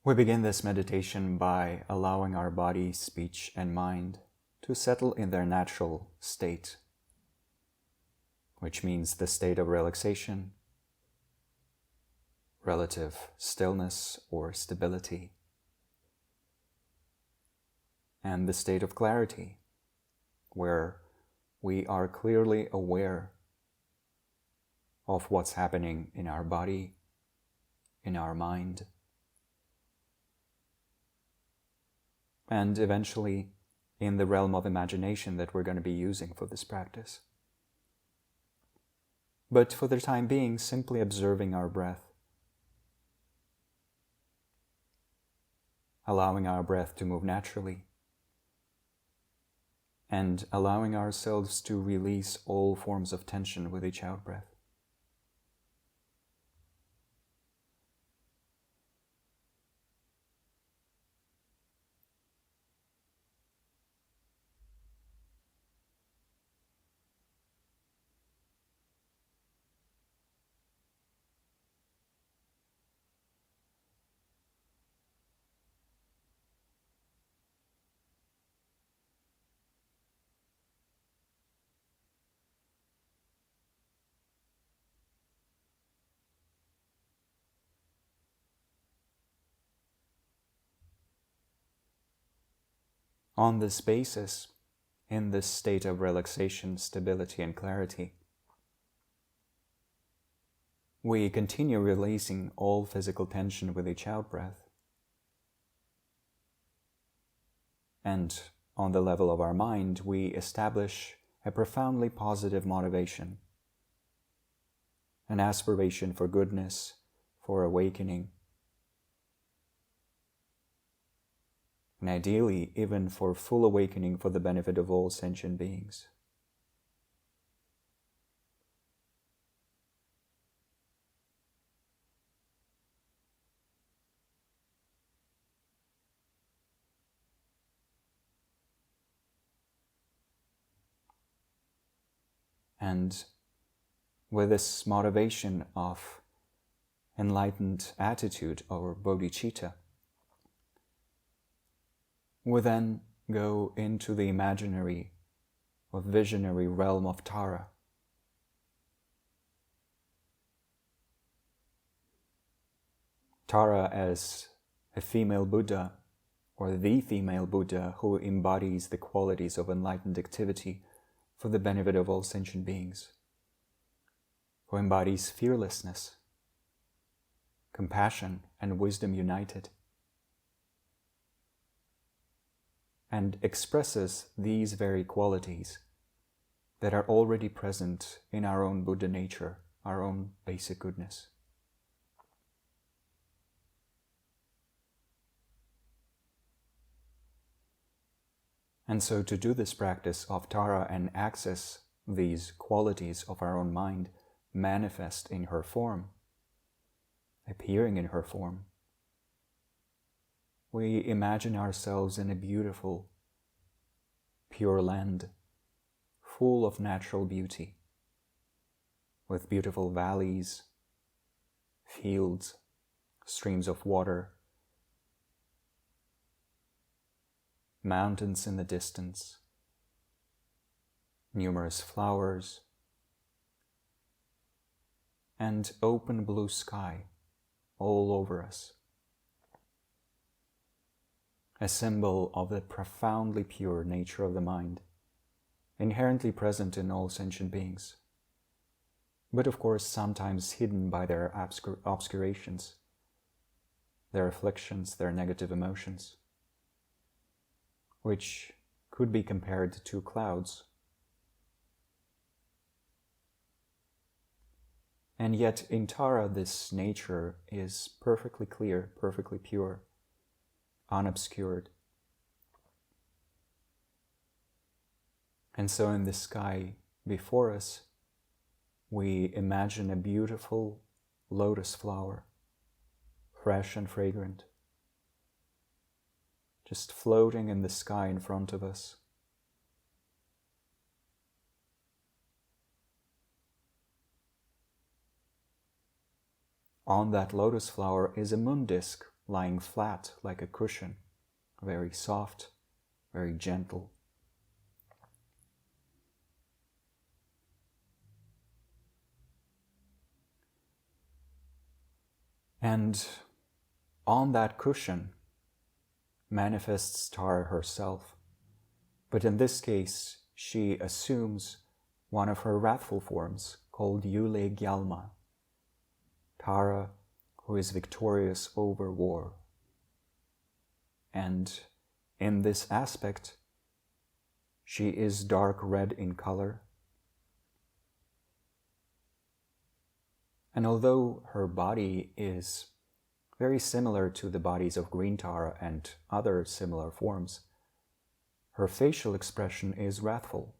We begin this meditation by allowing our body, speech, and mind to settle in their natural state, which means the state of relaxation, relative stillness or stability, and the state of clarity, where we are clearly aware of what's happening in our body, in our mind, and eventually in the realm of imagination that we're going to be using for this practice. But for the time being, simply observing our breath, allowing our breath to move naturally, and allowing ourselves to release all forms of tension with each out-breath. On this basis, in this state of relaxation, stability, and clarity, we continue releasing all physical tension with each out-breath. And on the level of our mind, we establish a profoundly positive motivation, an aspiration for goodness, for awakening, and ideally even for full awakening for the benefit of all sentient beings. And with this motivation of enlightened attitude or bodhicitta, we then go into the imaginary or visionary realm of TARE. TARE as a female Buddha, or the female Buddha who embodies the qualities of enlightened activity for the benefit of all sentient beings, who embodies fearlessness, compassion, and wisdom united, and expresses these very qualities that are already present in our own Buddha nature, our own basic goodness. And so to do this practice of TARE and access these qualities of our own mind manifest in her form, appearing in her form, we imagine ourselves in a beautiful, pure land, full of natural beauty, with beautiful valleys, fields, streams of water, mountains in the distance, numerous flowers, and open blue sky all over us. A symbol of the profoundly pure nature of the mind, inherently present in all sentient beings, but of course sometimes hidden by their obscurations, their afflictions, their negative emotions, which could be compared to clouds. And yet in TARE this nature is perfectly clear, perfectly pure, unobscured. And so in the sky before us, we imagine a beautiful lotus flower, fresh and fragrant, just floating in the sky in front of us. On that lotus flower is a moon disk lying flat like a cushion, very soft, very gentle. And on that cushion manifests TARE herself, but in this case she assumes one of her wrathful forms called Yulle Gyalma, TARE who is victorious over war. And in this aspect, she is dark red in color. And although her body is very similar to the bodies of green TARE and other similar forms, her facial expression is wrathful.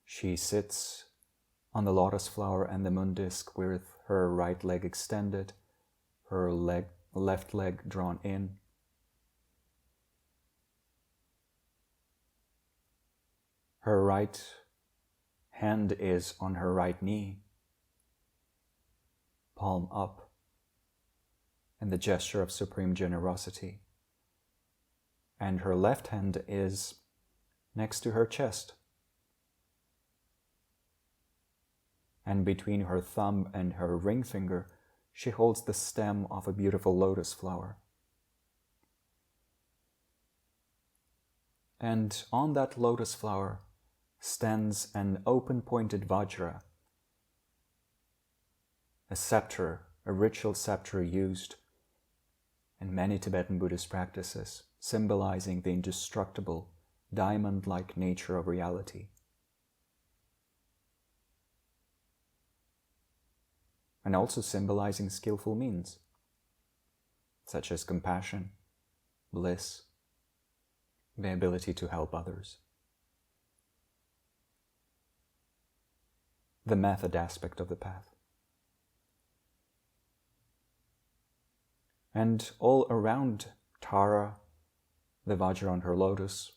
She sits on the lotus flower and the moon disk with her right leg extended, her left leg drawn in. Her right hand is on her right knee, palm up, in the gesture of supreme generosity. And her left hand is next to her chest. And between her thumb and her ring finger, she holds the stem of a beautiful lotus flower. And on that lotus flower stands an open-pointed vajra, a scepter, a ritual scepter used in many Tibetan Buddhist practices, symbolizing the indestructible, diamond-like nature of reality. And also symbolizing skillful means, such as compassion, bliss, the ability to help others. The method aspect of the path. And all around TARE, the vajra on her lotus,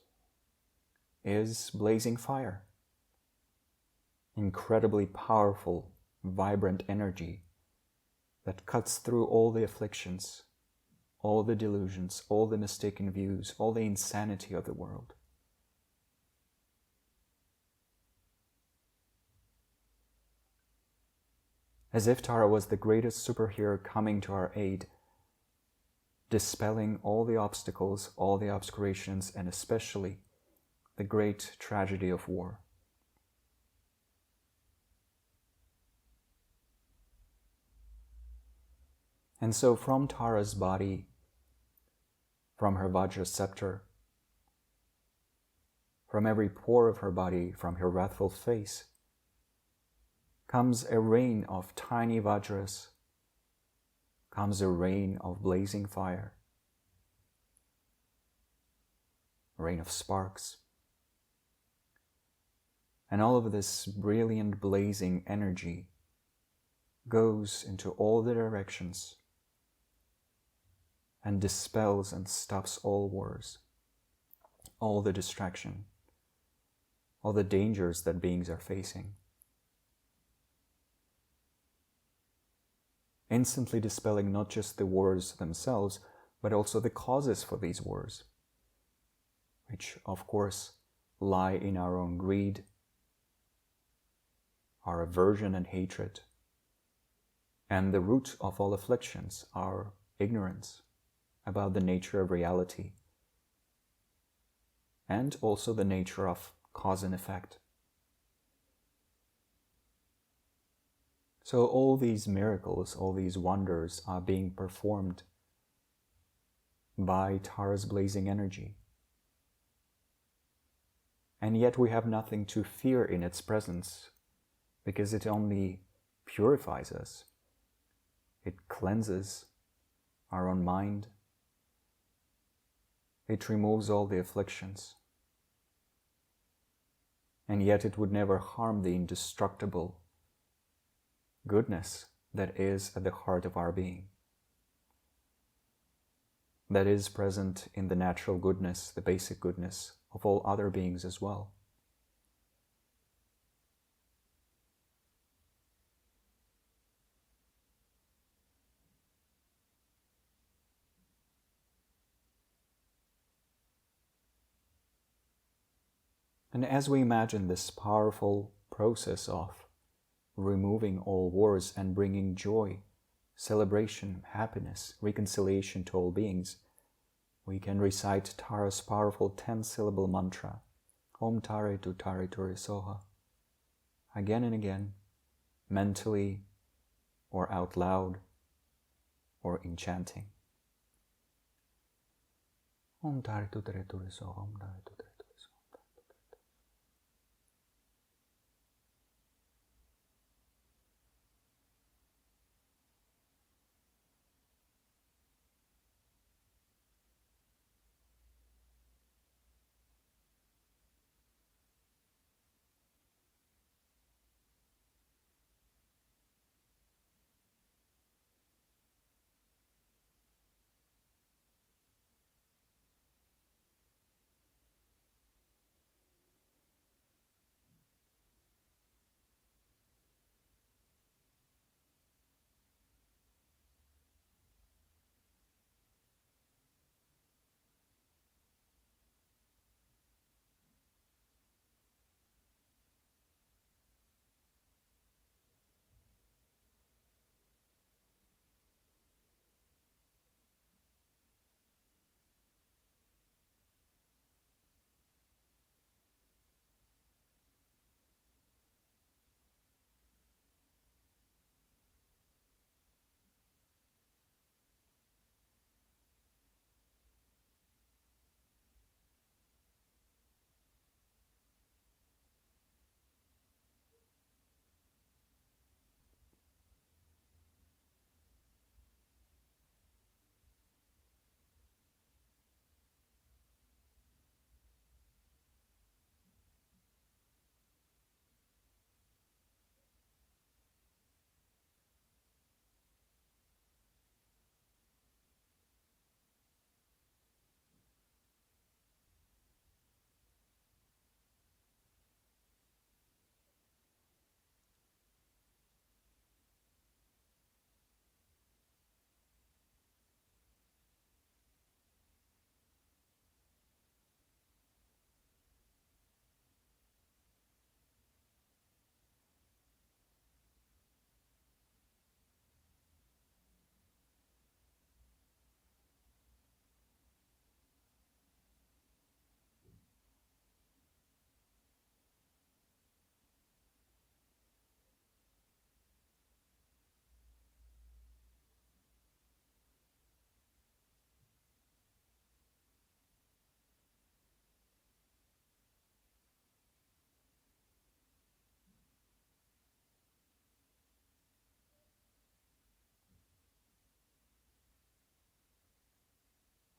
is blazing fire. Incredibly powerful, vibrant energy that cuts through all the afflictions, all the delusions, all the mistaken views, all the insanity of the world. As if TARE was the greatest superhero coming to our aid, dispelling all the obstacles, all the obscurations, and especially the great tragedy of war. And so from TARE's body, from her vajra scepter, from every pore of her body, from her wrathful face, comes a rain of tiny vajras, comes a rain of blazing fire, a rain of sparks. And all of this brilliant blazing energy goes into all the directions and dispels and stops all wars, all the distraction, all the dangers that beings are facing. Instantly dispelling not just the wars themselves, but also the causes for these wars, which of course lie in our own greed, our aversion and hatred, and the root of all afflictions, our ignorance about the nature of reality, and also the nature of cause and effect. So all these miracles, all these wonders are being performed by TARE's blazing energy. And yet we have nothing to fear in its presence, because it only purifies us. It cleanses our own mind. It removes all the afflictions. And yet it would never harm the indestructible goodness that is at the heart of our being, that is present in the natural goodness, the basic goodness of all other beings as well. And as we imagine this powerful process of removing all wars and bringing joy, celebration, happiness, reconciliation to all beings, we can recite TARE's powerful 10-syllable mantra, Om TARE TUTTARE TURE SOHA, again and again, mentally or out loud or in chanting. Om TARE TUTTARE TURE SOHA, Om TARE TUTTARE.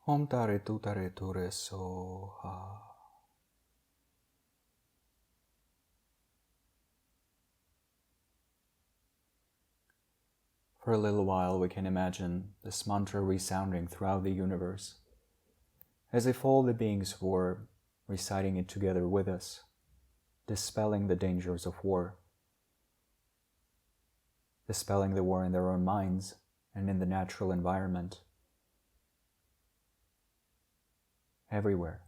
Om TARE TUTTARE TURE SOHA. For a little while we can imagine this mantra resounding throughout the universe, as if all the beings were reciting it together with us, dispelling the dangers of war, dispelling the war in their own minds and in the natural environment, everywhere,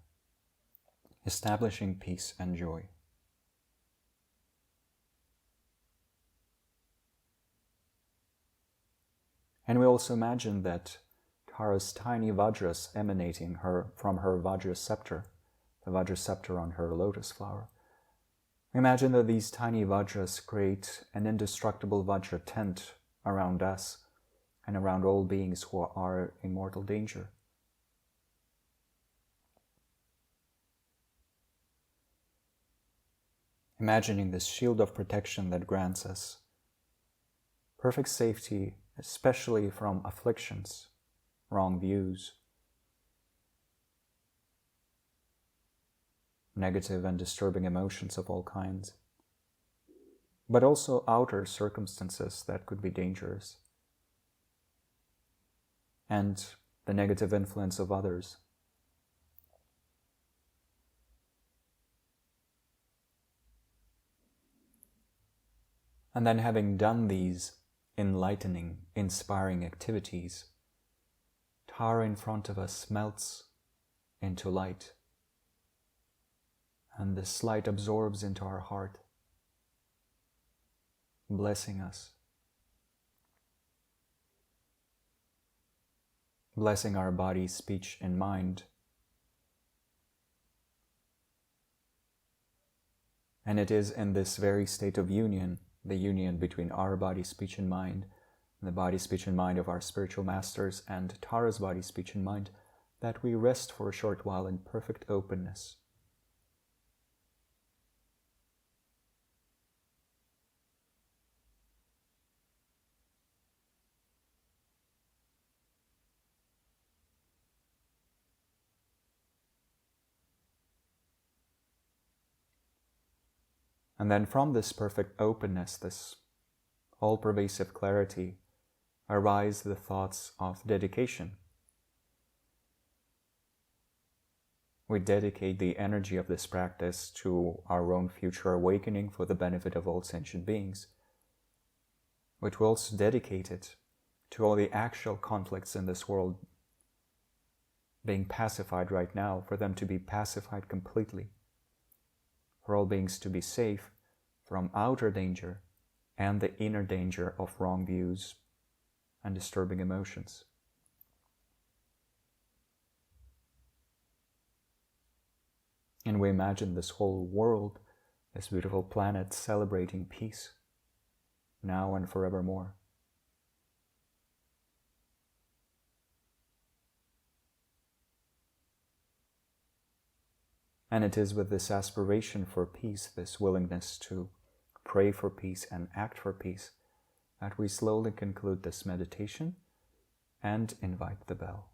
establishing peace and joy. And we also imagine that Tara's tiny vajras emanating from her vajra scepter, the vajra scepter on her lotus flower. Imagine that these tiny vajras create an indestructible vajra tent around us and around all beings who are in mortal danger. Imagining this shield of protection that grants us perfect safety, especially from afflictions, wrong views, negative and disturbing emotions of all kinds, but also outer circumstances that could be dangerous, and the negative influence of others. And then, having done these enlightening, inspiring activities, Tara in front of us melts into light, And this light absorbs into our heart, blessing us, blessing our body, speech, and mind. And it is in this very state of union, the union between our body, speech, and mind, and the body, speech, and mind of our spiritual masters, and Tara's body, speech, and mind, that we rest for a short while in perfect openness. And then from this perfect openness, this all-pervasive clarity, arise the thoughts of dedication. We dedicate the energy of this practice to our own future awakening for the benefit of all sentient beings, which will also dedicate it to all the actual conflicts in this world being pacified right now, for them to be pacified completely, for all beings to be safe from outer danger and the inner danger of wrong views and disturbing emotions. And we imagine this whole world, this beautiful planet, celebrating peace, now and forevermore. And it is with this aspiration for peace, this willingness to pray for peace and act for peace, that we slowly conclude this meditation and invite the bell.